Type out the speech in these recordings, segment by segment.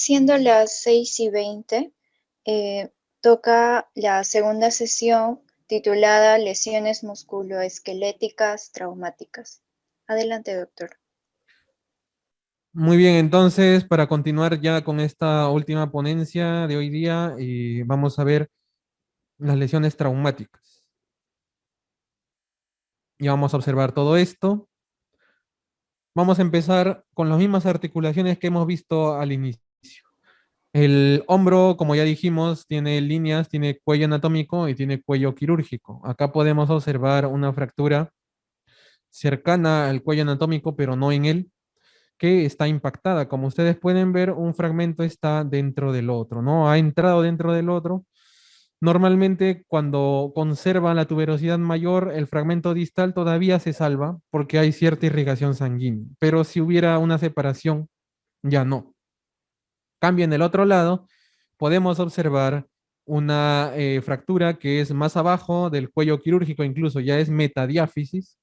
siendo las 6:20, toca la segunda sesión titulada Lesiones musculoesqueléticas traumáticas. Adelante, doctor. Muy bien, entonces para continuar ya con esta última ponencia de hoy día, vamos a ver las lesiones traumáticas. Y vamos a observar todo esto. Vamos a empezar con las mismas articulaciones que hemos visto al inicio. El hombro, como ya dijimos, tiene líneas, tiene cuello anatómico y tiene cuello quirúrgico. Acá podemos observar una fractura cercana al cuello anatómico, pero no en él, que está impactada. Como ustedes pueden ver, un fragmento está dentro del otro, ¿no? Ha entrado dentro del otro. Normalmente, cuando conserva la tuberosidad mayor, el fragmento distal todavía se salva porque hay cierta irrigación sanguínea. Pero si hubiera una separación, ya no. Cambio en el otro lado, podemos observar una fractura que es más abajo del cuello quirúrgico, incluso ya es metadiáfisis.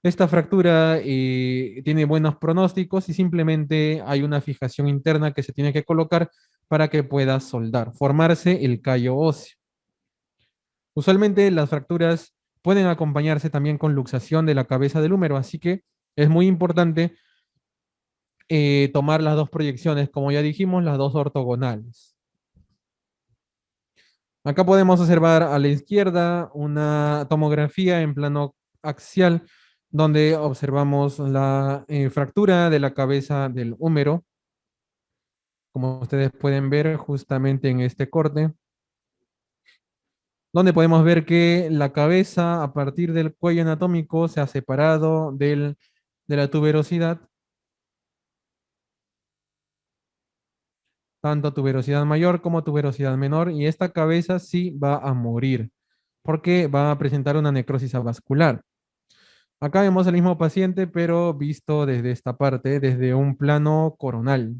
Esta fractura tiene buenos pronósticos y simplemente hay una fijación interna que se tiene que colocar para que pueda soldar, formarse el callo óseo. Usualmente las fracturas pueden acompañarse también con luxación de la cabeza del húmero, así que es muy importante tomar las dos proyecciones, como ya dijimos, las dos ortogonales. Acá podemos observar a la izquierda una tomografía en plano axial donde observamos la fractura de la cabeza del húmero, como ustedes pueden ver justamente en este corte, donde podemos ver que la cabeza a partir del cuello anatómico se ha separado de la tuberosidad, tanto tuberosidad mayor como tuberosidad menor, y esta cabeza sí va a morir porque va a presentar una necrosis avascular. Acá vemos el mismo paciente, pero visto desde esta parte, desde un plano coronal.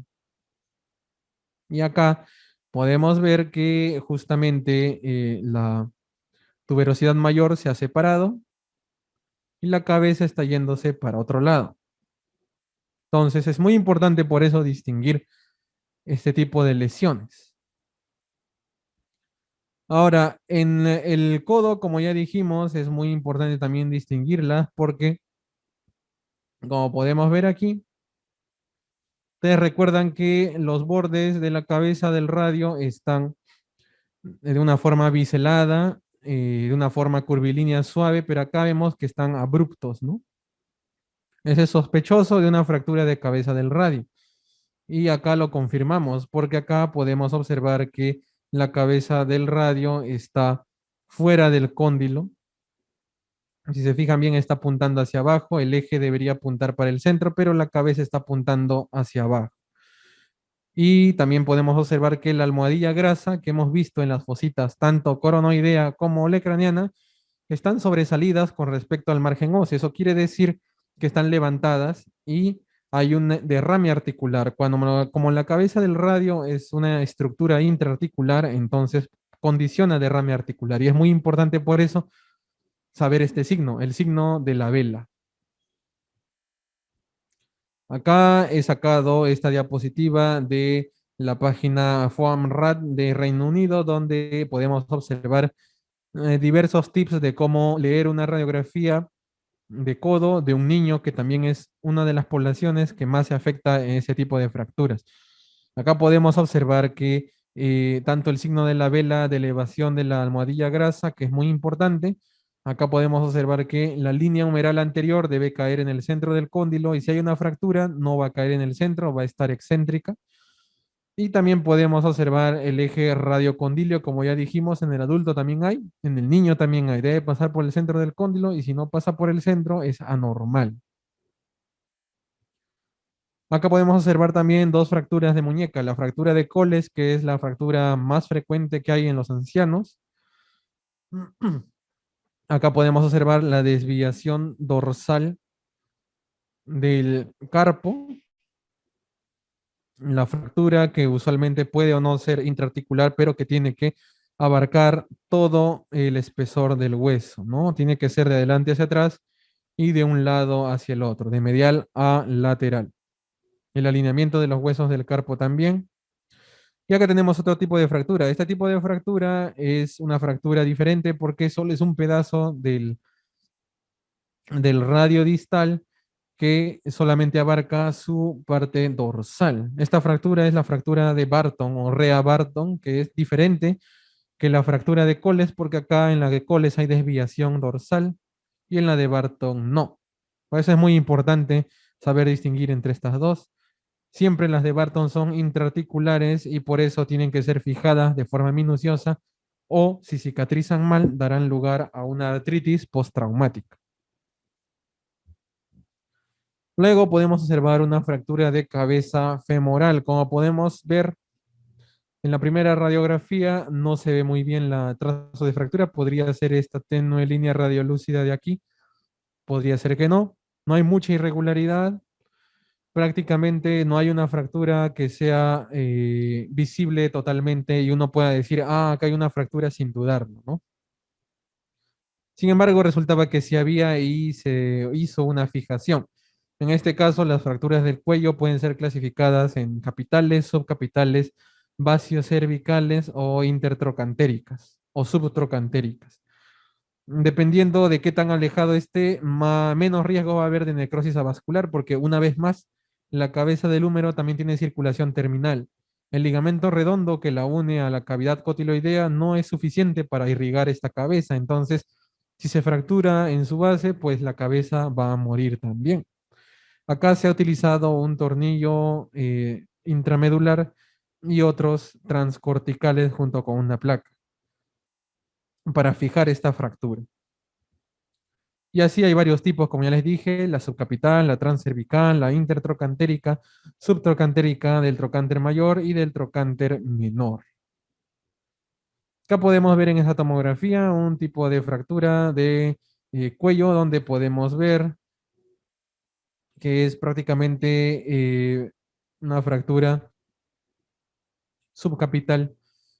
Y acá podemos ver que justamente la tuberosidad mayor se ha separado y la cabeza está yéndose para otro lado. Entonces es muy importante por eso distinguir este tipo de lesiones. Ahora, en el codo, como ya dijimos, es muy importante también distinguirlas porque, como podemos ver aquí, ustedes recuerdan que los bordes de la cabeza del radio están de una forma biselada, de una forma curvilínea suave, pero acá vemos que están abruptos, ¿no? Ese es sospechoso de una fractura de cabeza del radio. Y acá lo confirmamos, porque acá podemos observar que la cabeza del radio está fuera del cóndilo. Si se fijan bien, está apuntando hacia abajo, el eje debería apuntar para el centro, pero la cabeza está apuntando hacia abajo. Y también podemos observar que la almohadilla grasa que hemos visto en las fositas, tanto coronoidea como olecraniana, están sobresalidas con respecto al margen óseo. Eso quiere decir que están levantadas y hay un derrame articular. Como la cabeza del radio es una estructura intraarticular, entonces condiciona derrame articular. Y es muy importante por eso saber este signo, el signo de la vela. Acá he sacado esta diapositiva de la página FOAMRAD de Reino Unido, donde podemos observar diversos tips de cómo leer una radiografía de codo de un niño, que también es una de las poblaciones que más se afecta en ese tipo de fracturas. Acá podemos observar que tanto el signo de la vela de elevación de la almohadilla grasa, que es muy importante, acá podemos observar que la línea humeral anterior debe caer en el centro del cóndilo y si hay una fractura no va a caer en el centro, va a estar excéntrica. Y también podemos observar el eje radiocondilio, como ya dijimos, en el adulto también hay, en el niño también hay, debe pasar por el centro del cóndilo y si no pasa por el centro es anormal. Acá podemos observar también dos fracturas de muñeca, la fractura de Coles, que es la fractura más frecuente que hay en los ancianos. Acá podemos observar la desviación dorsal del carpo, la fractura que usualmente puede o no ser intraarticular, pero que tiene que abarcar todo el espesor del hueso, ¿no? Tiene que ser de adelante hacia atrás y de un lado hacia el otro, de medial a lateral. El alineamiento de los huesos del carpo también. Y acá tenemos otro tipo de fractura. Este tipo de fractura es una fractura diferente porque solo es un pedazo del radio distal que solamente abarca su parte dorsal. Esta fractura es la fractura de Barton o Rea Barton, que es diferente que la fractura de Coles, porque acá en la de Coles hay desviación dorsal y en la de Barton no. Por eso es muy importante saber distinguir entre estas dos. Siempre las de Barton son intraarticulares y por eso tienen que ser fijadas de forma minuciosa o si cicatrizan mal darán lugar a una artritis postraumática. Luego podemos observar una fractura de cabeza femoral. Como podemos ver en la primera radiografía, no se ve muy bien la trazo de fractura. Podría ser esta tenue línea radiolúcida de aquí. Podría ser que no. No hay mucha irregularidad. Prácticamente no hay una fractura que sea visible totalmente y uno pueda decir, ah, acá hay una fractura sin dudarlo, ¿no? Sin embargo, resultaba que sí había y se hizo una fijación. En este caso, las fracturas del cuello pueden ser clasificadas en capitales, subcapitales, vaciocervicales o intertrocantéricas o subtrocantéricas. Dependiendo de qué tan alejado esté, menos riesgo va a haber de necrosis avascular, porque una vez más, la cabeza del húmero también tiene circulación terminal. El ligamento redondo que la une a la cavidad cotiloidea no es suficiente para irrigar esta cabeza, entonces si se fractura en su base, pues la cabeza va a morir también. Acá se ha utilizado un tornillo intramedular y otros transcorticales junto con una placa para fijar esta fractura. Y así hay varios tipos, como ya les dije, la subcapital, la transcervical, la intertrocantérica, subtrocantérica, del trocánter mayor y del trocánter menor. Acá podemos ver en esta tomografía un tipo de fractura de cuello donde podemos ver que es prácticamente una fractura subcapital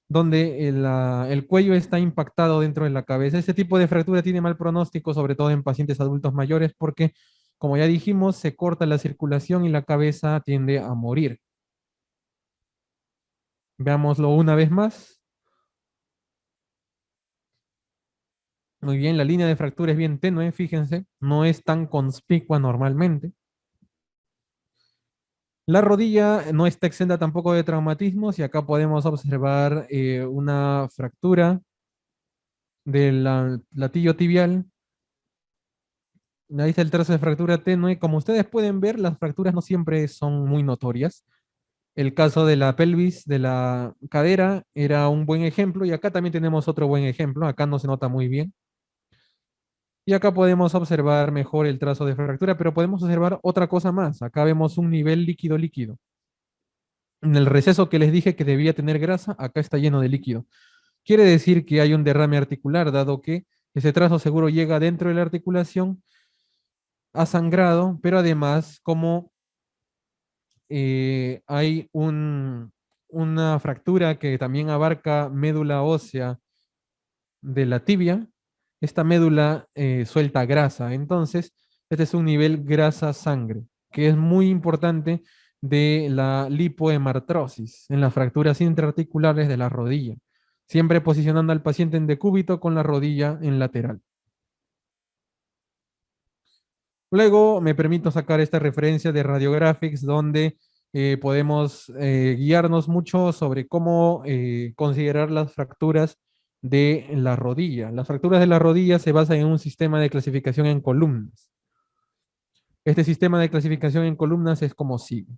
donde el cuello está impactado dentro de la cabeza. Este tipo de fractura tiene mal pronóstico, sobre todo en pacientes adultos mayores, porque, como ya dijimos, se corta la circulación y la cabeza tiende a morir. Veámoslo una vez más. Muy bien, la línea de fractura es bien tenue, fíjense, no es tan conspicua normalmente. La rodilla no está exenta tampoco de traumatismos y acá podemos observar una fractura del latillo tibial. Ahí está el trazo de fractura tenue. Como ustedes pueden ver, las fracturas no siempre son muy notorias. El caso de la pelvis, de la cadera, era un buen ejemplo y acá también tenemos otro buen ejemplo. Acá no se nota muy bien. Y acá podemos observar mejor el trazo de fractura, pero podemos observar otra cosa más. Acá vemos un nivel líquido-líquido. En el receso que les dije que debía tener grasa, acá está lleno de líquido. Quiere decir que hay un derrame articular, dado que ese trazo seguro llega dentro de la articulación, ha sangrado, pero además, como hay una fractura que también abarca médula ósea de la tibia, esta médula suelta grasa. Entonces, este es un nivel grasa-sangre, que es muy importante de la lipohemartrosis en las fracturas intraarticulares de la rodilla, siempre posicionando al paciente en decúbito con la rodilla en lateral. Luego me permito sacar esta referencia de Radiographics donde podemos guiarnos mucho sobre cómo considerar las fracturas de la rodilla. Las fracturas de la rodilla se basan en un sistema de clasificación en columnas. Este sistema de clasificación en columnas es como sigue.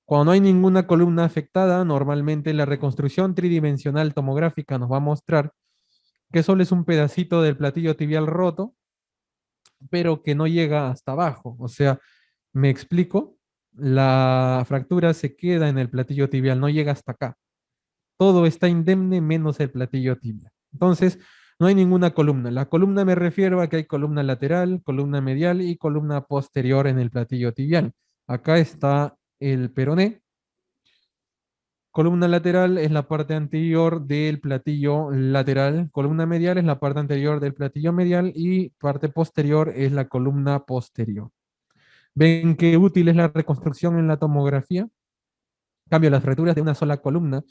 Cuando no hay ninguna columna afectada, normalmente la reconstrucción tridimensional tomográfica nos va a mostrar que solo es un pedacito del platillo tibial roto, pero que no llega hasta abajo. O sea, me explico, la fractura se queda en el platillo tibial, no llega hasta acá. Todo está indemne menos el platillo tibial. Entonces, no hay ninguna columna. La columna me refiero a que hay columna lateral, columna medial y columna posterior en el platillo tibial. Acá está el peroné. Columna lateral es la parte anterior del platillo lateral. Columna medial es la parte anterior del platillo medial y parte posterior es la columna posterior. ¿Ven qué útil es la reconstrucción en la tomografía? En cambio, las fracturas de una sola columna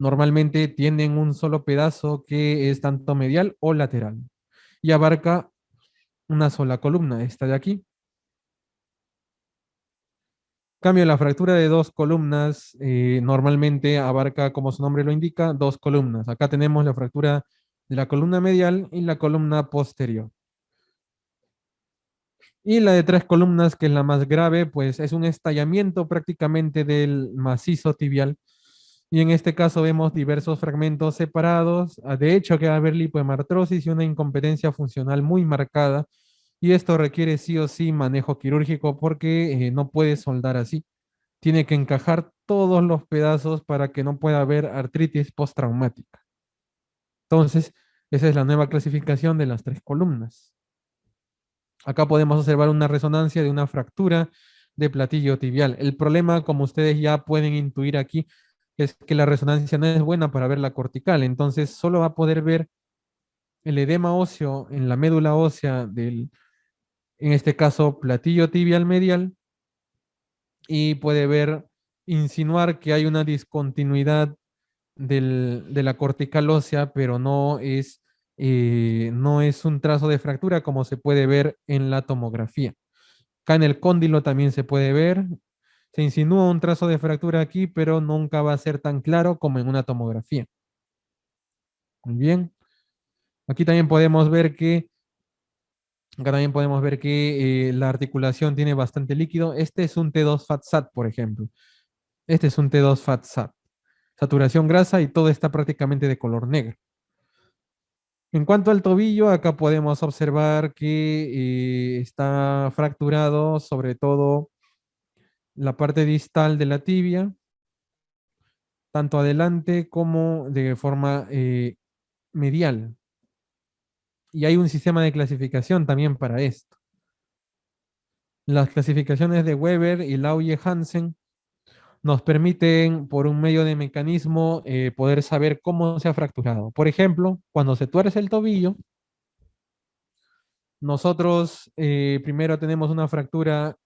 Normalmente tienen un solo pedazo que es tanto medial o lateral y abarca una sola columna, esta de aquí. Cambio, la fractura de dos columnas normalmente abarca, como su nombre lo indica, dos columnas. Acá tenemos la fractura de la columna medial y la columna posterior. Y la de tres columnas, que es la más grave, pues es un estallamiento prácticamente del macizo tibial. Y en este caso vemos diversos fragmentos separados. De hecho, que va a haber lipohemartrosis y una incompetencia funcional muy marcada. Y esto requiere sí o sí manejo quirúrgico porque no puede soldar así. Tiene que encajar todos los pedazos para que no pueda haber artritis postraumática. Entonces, esa es la nueva clasificación de las tres columnas. Acá podemos observar una resonancia de una fractura de platillo tibial. El problema, como ustedes ya pueden intuir aquí, es que la resonancia no es buena para ver la cortical. Entonces, solo va a poder ver el edema óseo en la médula ósea del, en este caso, platillo tibial medial, y puede ver, insinuar que hay una discontinuidad de la cortical ósea, pero no es un trazo de fractura como se puede ver en la tomografía. Acá en el cóndilo también se puede ver, se insinúa un trazo de fractura aquí, pero nunca va a ser tan claro como en una tomografía. Muy bien. Aquí también podemos ver que, la articulación tiene bastante líquido. Este es un T2-FAT-SAT, por ejemplo. Este es un T2-FAT-SAT. Saturación grasa y todo está prácticamente de color negro. En cuanto al tobillo, acá podemos observar que está fracturado, sobre todo la parte distal de la tibia, tanto adelante como de forma medial. Y hay un sistema de clasificación también para esto. Las clasificaciones de Weber y Lauye-Hansen nos permiten, por un medio de mecanismo, poder saber cómo se ha fracturado. Por ejemplo, cuando se tuerce el tobillo, nosotros primero tenemos una fractura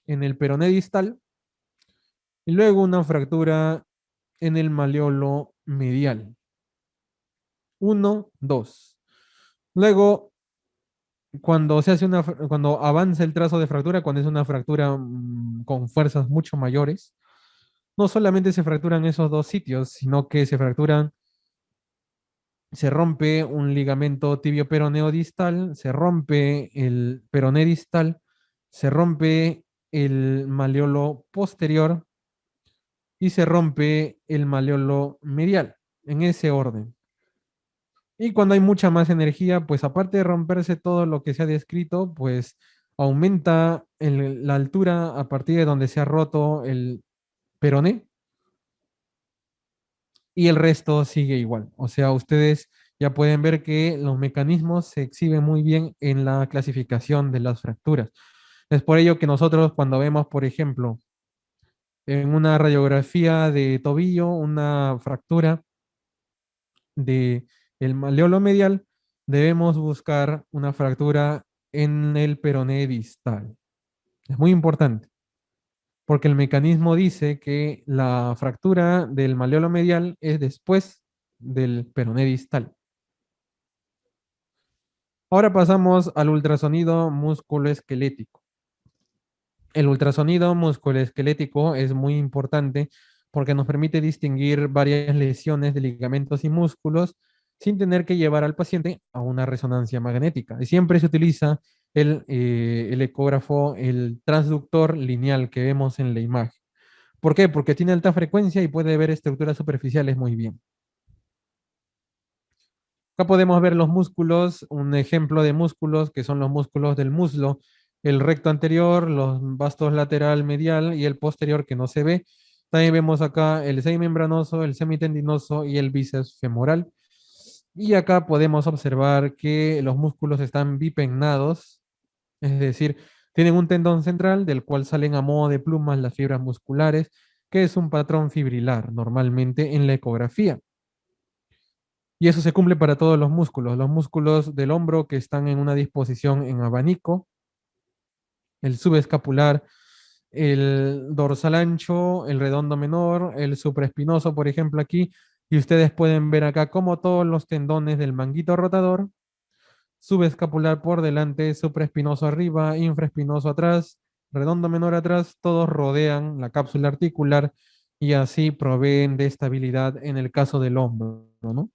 en el peroné distal y luego una fractura en el maleolo medial. 1, 2. Luego, cuando avanza el trazo de fractura, cuando es una fractura con fuerzas mucho mayores, no solamente se fracturan esos dos sitios, sino que se rompe un ligamento tibio-peroneo distal, se rompe el peroné distal, se rompe el maleolo posterior y se rompe el maleolo medial, en ese orden. Y cuando hay mucha más energía, pues aparte de romperse todo lo que se ha descrito, pues aumenta la altura a partir de donde se ha roto el peroné y el resto sigue igual. O sea, ustedes ya pueden ver que los mecanismos se exhiben muy bien en la clasificación de las fracturas. Es por ello que nosotros cuando vemos, por ejemplo, en una radiografía de tobillo, una fractura de el maleolo medial, debemos buscar una fractura en el peroné distal. Es muy importante, porque el mecanismo dice que la fractura del maleolo medial es después del peroné distal. Ahora pasamos al ultrasonido musculoesquelético. El ultrasonido musculoesquelético es muy importante porque nos permite distinguir varias lesiones de ligamentos y músculos sin tener que llevar al paciente a una resonancia magnética. Y siempre se utiliza el ecógrafo, el transductor lineal que vemos en la imagen. ¿Por qué? Porque tiene alta frecuencia y puede ver estructuras superficiales muy bien. Acá podemos ver los músculos, un ejemplo de músculos que son los músculos del muslo, el recto anterior, los vastos lateral medial y el posterior que no se ve. También vemos acá el semimembranoso, el semitendinoso y el bíceps femoral. Y acá podemos observar que los músculos están bipennados, es decir, tienen un tendón central del cual salen a modo de plumas las fibras musculares, que es un patrón fibrilar normalmente en la ecografía. Y eso se cumple para todos los músculos del hombro que están en una disposición en abanico, el subescapular, el dorsal ancho, el redondo menor, el supraespinoso, por ejemplo, aquí. Y ustedes pueden ver acá como todos los tendones del manguito rotador, subescapular por delante, supraespinoso arriba, infraespinoso atrás, redondo menor atrás, todos rodean la cápsula articular y así proveen de estabilidad en el caso del hombro, ¿no?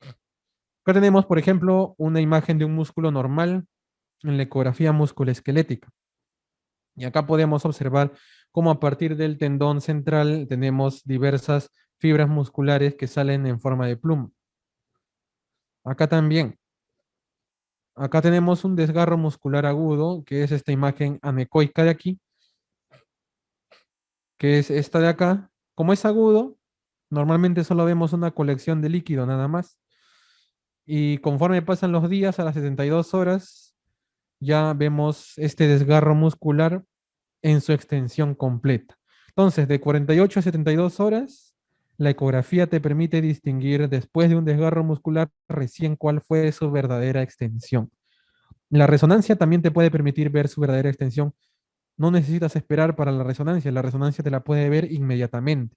Acá tenemos, por ejemplo, una imagen de un músculo normal en la ecografía musculoesquelética. Y acá podemos observar cómo a partir del tendón central tenemos diversas fibras musculares que salen en forma de pluma. Acá también. Acá tenemos un desgarro muscular agudo, que es esta imagen anecoica de aquí, que es esta de acá. Como es agudo, normalmente solo vemos una colección de líquido nada más. Y conforme pasan los días, a las 72 horas, ya vemos este desgarro muscular en su extensión completa. Entonces, de 48 a 72 horas, la ecografía te permite distinguir después de un desgarro muscular recién cuál fue su verdadera extensión. La resonancia también te puede permitir ver su verdadera extensión. No necesitas esperar para la resonancia te la puede ver inmediatamente,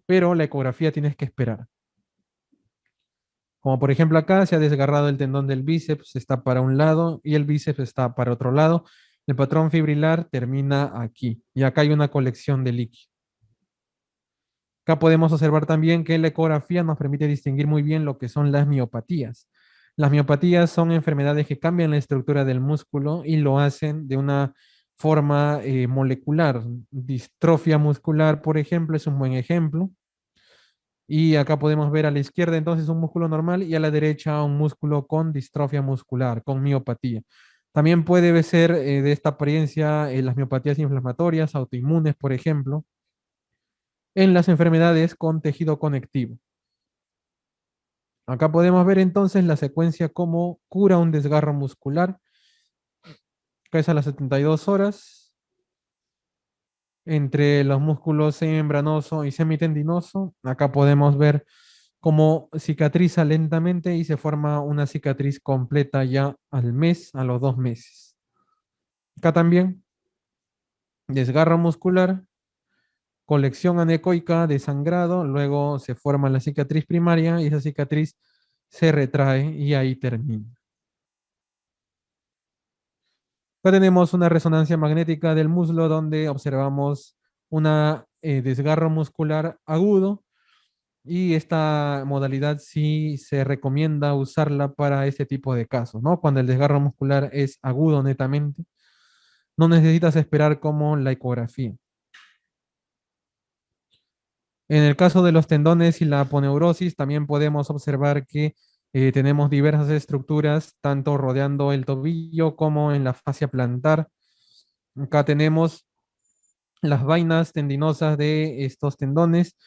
pero la ecografía tienes que esperar. Como por ejemplo acá se ha desgarrado el tendón del bíceps, está para un lado y el bíceps está para otro lado. El patrón fibrilar termina aquí y acá hay una colección de líquido. Acá podemos observar también que la ecografía nos permite distinguir muy bien lo que son las miopatías. Las miopatías son enfermedades que cambian la estructura del músculo y lo hacen de una forma molecular. Distrofia muscular, por ejemplo, es un buen ejemplo. Y acá podemos ver a la izquierda entonces un músculo normal y a la derecha un músculo con distrofia muscular, con miopatía. También puede ser de esta apariencia las miopatías inflamatorias, autoinmunes, por ejemplo, en las enfermedades con tejido conectivo. Acá podemos ver entonces la secuencia cómo cura un desgarro muscular, que es a las 72 horas, entre los músculos semimembranoso y semitendinoso. Acá podemos ver cómo cicatriza lentamente y se forma una cicatriz completa ya al mes, a los 2 meses. Acá también, desgarro muscular, colección anecoica de sangrado, luego se forma la cicatriz primaria y esa cicatriz se retrae y ahí termina. Acá tenemos una resonancia magnética del muslo donde observamos una desgarro muscular agudo y esta modalidad sí se recomienda usarla para este tipo de casos, ¿no? Cuando el desgarro muscular es agudo netamente, no necesitas esperar como la ecografía. En el caso de los tendones y la aponeurosis, también podemos observar que tenemos diversas estructuras, tanto rodeando el tobillo como en la fascia plantar. Acá tenemos las vainas tendinosas de estos tendones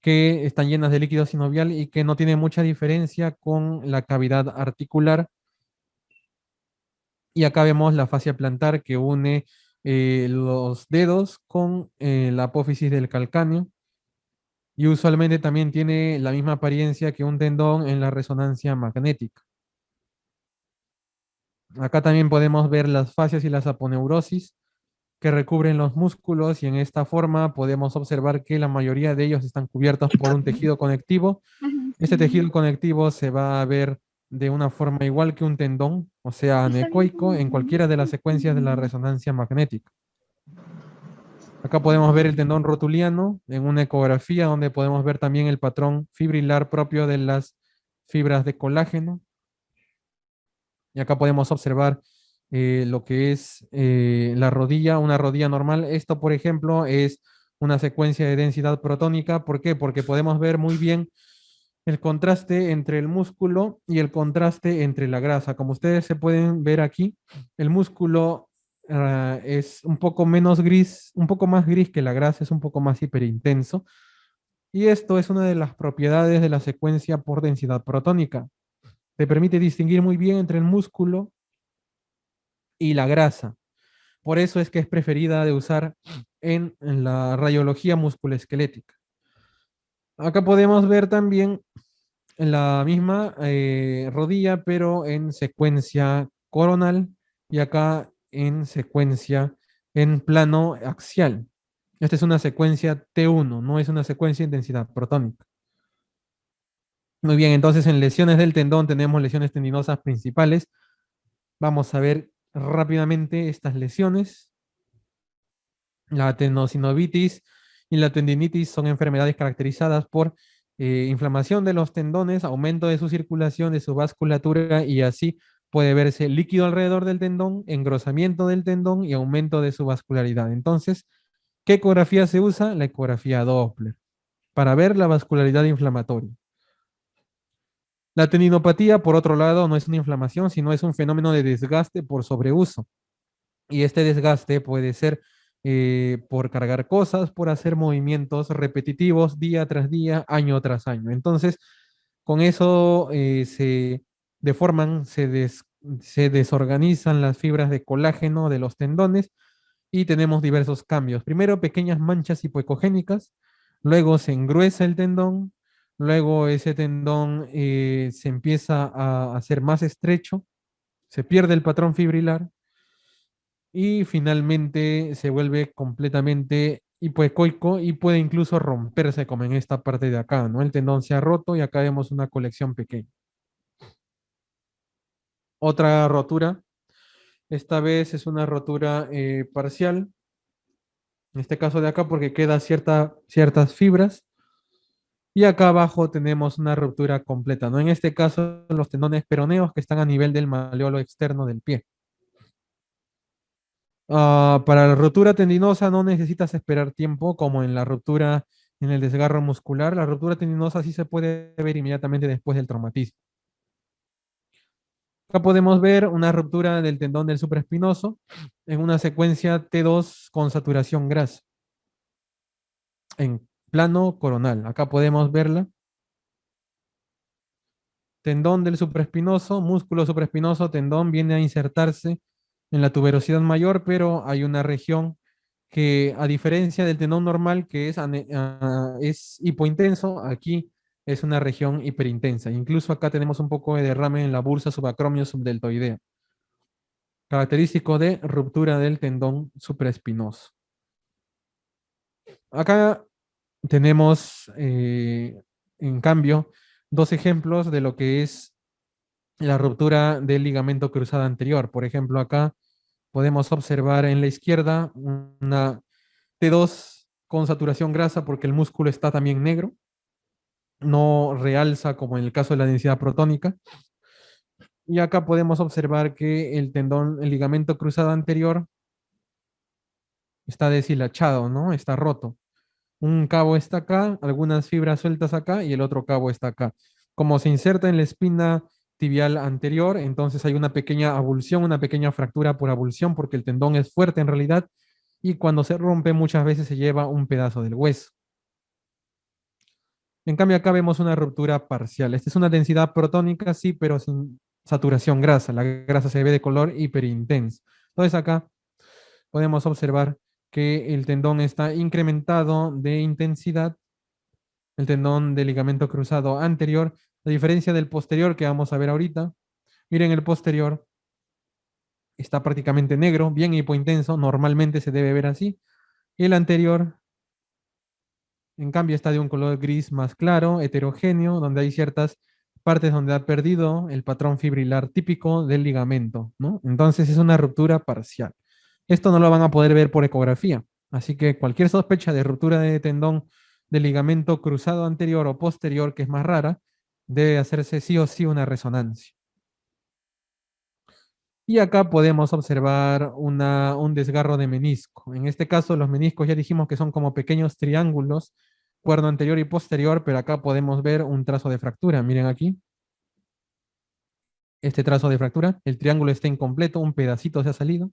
que están llenas de líquido sinovial y que no tienen mucha diferencia con la cavidad articular. Y acá vemos la fascia plantar que une los dedos con la apófisis del calcáneo y usualmente también tiene la misma apariencia que un tendón en la resonancia magnética. Acá también podemos ver las fascias y las aponeurosis que recubren los músculos y en esta forma podemos observar que la mayoría de ellos están cubiertos por un tejido conectivo. Este tejido conectivo se va a ver de una forma igual que un tendón, o sea, anecoico, en cualquiera de las secuencias de la resonancia magnética. Acá podemos ver el tendón rotuliano en una ecografía donde podemos ver también el patrón fibrilar propio de las fibras de colágeno. Y acá podemos observar lo que es la rodilla, una rodilla normal. Esto, por ejemplo, es una secuencia de densidad protónica. ¿Por qué? Porque podemos ver muy bien el contraste entre el músculo y el contraste entre la grasa. Como ustedes se pueden ver aquí, el músculo es un poco menos gris, un poco más gris que la grasa, es un poco más hiperintenso. Y esto es una de las propiedades de la secuencia por densidad protónica. Te permite distinguir muy bien entre el músculo y la grasa. Por eso es que es preferida de usar en la radiología musculoesquelética. Acá podemos ver también la misma rodilla, pero en secuencia coronal y acá en secuencia en plano axial. Esta es una secuencia T1, no es una secuencia de intensidad protónica. Muy bien, entonces en lesiones del tendón tenemos lesiones tendinosas principales. Vamos a ver rápidamente estas lesiones. La tendinocinovitis y la tendinitis son enfermedades caracterizadas por inflamación de los tendones, aumento de su circulación, de su vasculatura y así puede verse líquido alrededor del tendón, engrosamiento del tendón y aumento de su vascularidad. Entonces, ¿qué ecografía se usa? La ecografía Doppler para ver la vascularidad inflamatoria. La tendinopatía, por otro lado, no es una inflamación, sino es un fenómeno de desgaste por sobreuso. Y este desgaste puede ser por cargar cosas, por hacer movimientos repetitivos día tras día, año tras año. Entonces, con eso se deforman, se desorganizan las fibras de colágeno de los tendones y tenemos diversos cambios. Primero, pequeñas manchas hipoecogénicas, luego se engruesa el tendón, luego ese tendón se empieza a hacer más estrecho, se pierde el patrón fibrilar y finalmente se vuelve completamente hipoecoico y puede incluso romperse como en esta parte de acá, ¿no? El tendón se ha roto y acá vemos una colección pequeña. Otra rotura, esta vez es una rotura parcial, en este caso de acá porque queda ciertas fibras y acá abajo tenemos una ruptura completa, ¿no? En este caso los tendones peroneos que están a nivel del maleolo externo del pie. Para la ruptura tendinosa no necesitas esperar tiempo como en la ruptura en el desgarro muscular. La ruptura tendinosa sí se puede ver inmediatamente después del traumatismo. Acá podemos ver una ruptura del tendón del supraespinoso en una secuencia T2 con saturación grasa en plano coronal. Acá podemos verla. Tendón del supraespinoso, músculo supraespinoso, tendón viene a insertarse en la tuberosidad mayor, pero hay una región que a diferencia del tendón normal que es hipointenso, aquí es una región hiperintensa. Incluso acá tenemos un poco de derrame en la bursa subacromio subdeltoidea, característico de ruptura del tendón supraespinoso. Acá tenemos, en cambio, dos ejemplos de lo que es la ruptura del ligamento cruzado anterior. Por ejemplo, acá podemos observar en la izquierda una T2 con saturación grasa porque el músculo está también negro, no realza como en el caso de la densidad protónica. Y acá podemos observar que el tendón, el ligamento cruzado anterior está deshilachado, ¿no? Está roto. Un cabo está acá, algunas fibras sueltas acá y el otro cabo está acá. Como se inserta en la espina tibial anterior, entonces hay una pequeña avulsión, una pequeña fractura por avulsión porque el tendón es fuerte en realidad y cuando se rompe muchas veces se lleva un pedazo del hueso. En cambio acá vemos una ruptura parcial. Esta es una densidad protónica, sí, pero sin saturación grasa. La grasa se ve de color hiperintenso. Entonces acá podemos observar que el tendón está incrementado de intensidad, el tendón del ligamento cruzado anterior, a diferencia del posterior que vamos a ver ahorita. Miren, el posterior está prácticamente negro, bien hipointenso, normalmente se debe ver así. Y el anterior, en cambio, está de un color gris más claro, heterogéneo, donde hay ciertas partes donde ha perdido el patrón fibrilar típico del ligamento, ¿no? Entonces es una ruptura parcial. Esto no lo van a poder ver por ecografía, así que cualquier sospecha de ruptura de tendón del ligamento cruzado anterior o posterior, que es más rara, debe hacerse sí o sí una resonancia. Y acá podemos observar un desgarro de menisco. En este caso, los meniscos ya dijimos que son como pequeños triángulos, cuerno anterior y posterior, pero acá podemos ver un trazo de fractura. Miren aquí, este trazo de fractura. El triángulo está incompleto, un pedacito se ha salido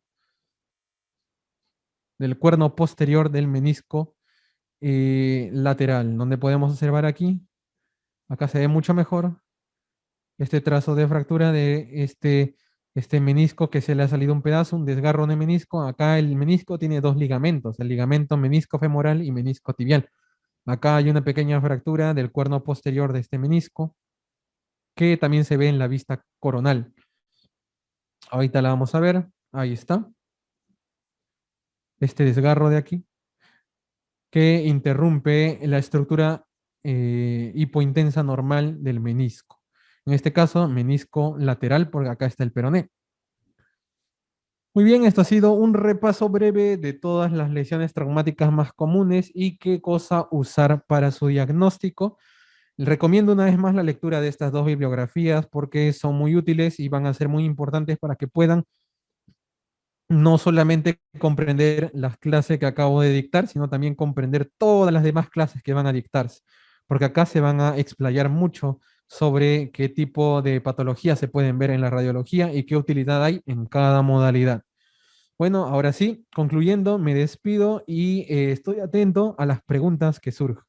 del cuerno posterior del menisco lateral, donde podemos observar aquí, acá se ve mucho mejor, este trazo de fractura de este menisco que se le ha salido un pedazo, un desgarro de menisco. Acá el menisco tiene dos ligamentos, el ligamento menisco femoral y menisco tibial. Acá hay una pequeña fractura del cuerno posterior de este menisco que también se ve en la vista coronal. Ahorita la vamos a ver. Ahí está. este desgarro de aquí, que interrumpe la estructura hipointensa normal del menisco. En este caso, menisco lateral, porque acá está el peroné. Muy bien, esto ha sido un repaso breve de todas las lesiones traumáticas más comunes y qué cosa usar para su diagnóstico. Recomiendo una vez más la lectura de estas dos bibliografías porque son muy útiles y van a ser muy importantes para que puedan no solamente comprender las clases que acabo de dictar, sino también comprender todas las demás clases que van a dictarse, porque acá se van a explayar mucho sobre qué tipo de patologías se pueden ver en la radiología y qué utilidad hay en cada modalidad. Bueno, ahora sí, concluyendo, me despido y estoy atento a las preguntas que surjan.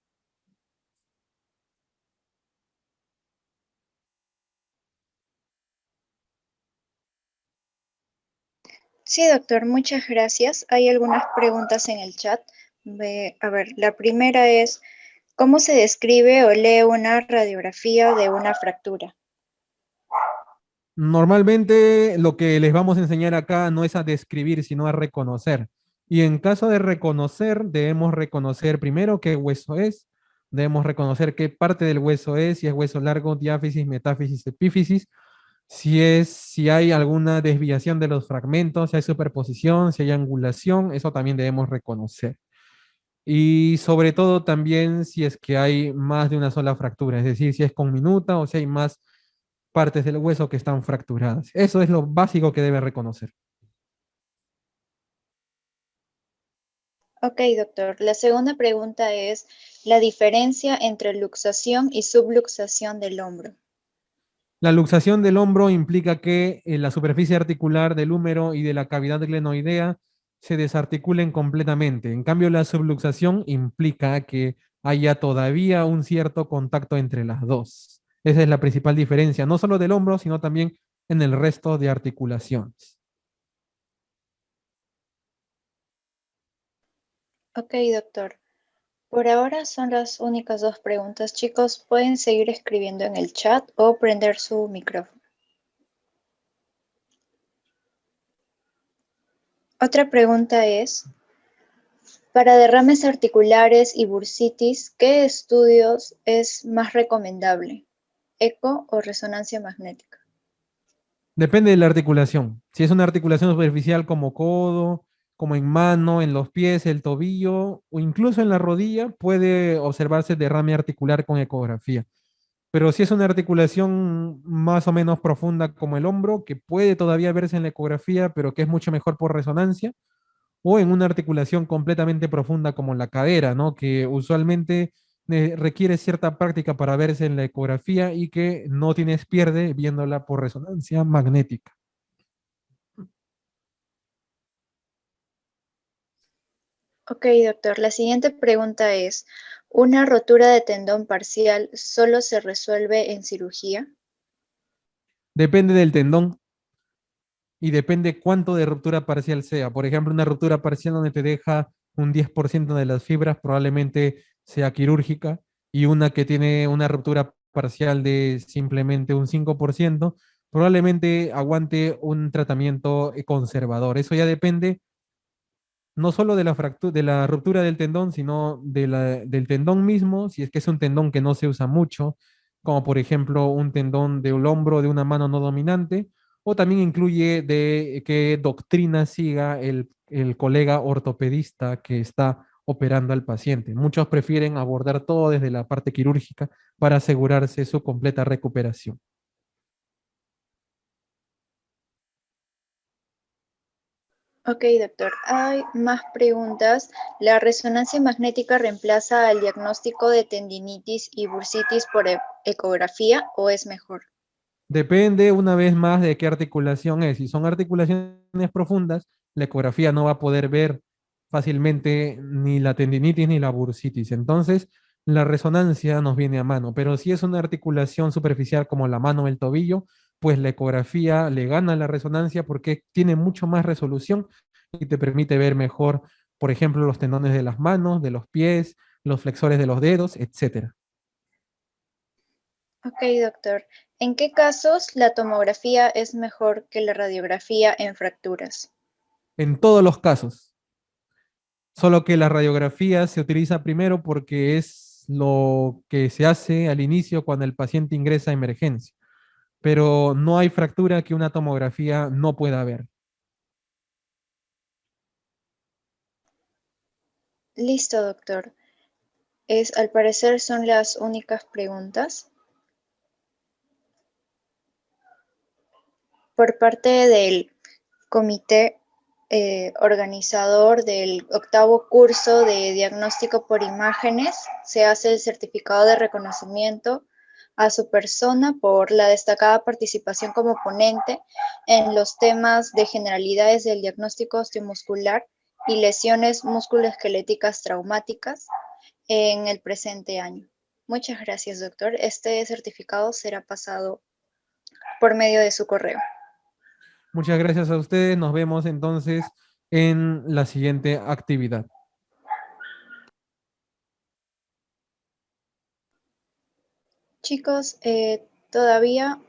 Sí, doctor, muchas gracias. Hay algunas preguntas en el chat. A ver, la primera es, ¿cómo se describe o lee una radiografía de una fractura? Normalmente lo que les vamos a enseñar acá no es a describir, sino a reconocer. Y en caso de reconocer, debemos reconocer primero qué hueso es, debemos reconocer qué parte del hueso es, si es hueso largo, diáfisis, metáfisis, epífisis, si hay alguna desviación de los fragmentos, si hay superposición, si hay angulación, eso también debemos reconocer. Y sobre todo también si es que hay más de una sola fractura, es decir, si es conminuta o si hay más partes del hueso que están fracturadas. Eso es lo básico que debe reconocer. Ok, doctor. La segunda pregunta es la diferencia entre luxación y subluxación del hombro. La luxación del hombro implica que la superficie articular del húmero y de la cavidad glenoidea se desarticulen completamente. En cambio, la subluxación implica que haya todavía un cierto contacto entre las dos. Esa es la principal diferencia, no solo del hombro, sino también en el resto de articulaciones. Ok, doctor. Por ahora son las únicas dos preguntas, chicos. Pueden seguir escribiendo en el chat o prender su micrófono. Otra pregunta es, para derrames articulares y bursitis, ¿qué estudios es más recomendable? ¿Eco o resonancia magnética? Depende de la articulación. Si es una articulación superficial como codo, como en mano, en los pies, el tobillo o incluso en la rodilla, puede observarse derrame articular con ecografía. Pero si es una articulación más o menos profunda como el hombro, que puede todavía verse en la ecografía, pero que es mucho mejor por resonancia, o en una articulación completamente profunda como la cadera, ¿no? Que usualmente requiere cierta práctica para verse en la ecografía y que no tienes pierde viéndola por resonancia magnética. Ok, doctor. La siguiente pregunta es, ¿una rotura de tendón parcial solo se resuelve en cirugía? Depende del tendón y depende cuánto de ruptura parcial sea. Por ejemplo, una ruptura parcial donde te deja un 10% de las fibras probablemente sea quirúrgica y una que tiene una ruptura parcial de simplemente un 5% probablemente aguante un tratamiento conservador. Eso ya depende no solo de de la ruptura del tendón, sino del tendón mismo, si es que es un tendón que no se usa mucho, como por ejemplo un tendón de un hombro de una mano no dominante, o también incluye de qué doctrina siga el colega ortopedista que está operando al paciente. Muchos prefieren abordar todo desde la parte quirúrgica para asegurarse su completa recuperación. Ok, doctor. Hay más preguntas. ¿La resonancia magnética reemplaza el diagnóstico de tendinitis y bursitis por ecografía o es mejor? Depende una vez más de qué articulación es. Si son articulaciones profundas, la ecografía no va a poder ver fácilmente ni la tendinitis ni la bursitis. Entonces, la resonancia nos viene a mano. Pero si es una articulación superficial como la mano o el tobillo, pues la ecografía le gana a la resonancia porque tiene mucho más resolución y te permite ver mejor, por ejemplo, los tendones de las manos, de los pies, los flexores de los dedos, etcétera. Ok, doctor. ¿En qué casos la tomografía es mejor que la radiografía en fracturas? En todos los casos. Solo que la radiografía se utiliza primero porque es lo que se hace al inicio cuando el paciente ingresa a emergencia, pero no hay fractura que una tomografía no pueda ver. Listo, doctor. Al parecer son las únicas preguntas. Por parte del comité organizador del octavo curso de diagnóstico por imágenes, se hace el certificado de reconocimiento a su persona por la destacada participación como ponente en los temas de generalidades del diagnóstico osteomuscular y lesiones musculoesqueléticas traumáticas en el presente año. Muchas gracias, doctor. Este certificado será pasado por medio de su correo. Muchas gracias a ustedes. Nos vemos entonces en la siguiente actividad. Chicos, todavía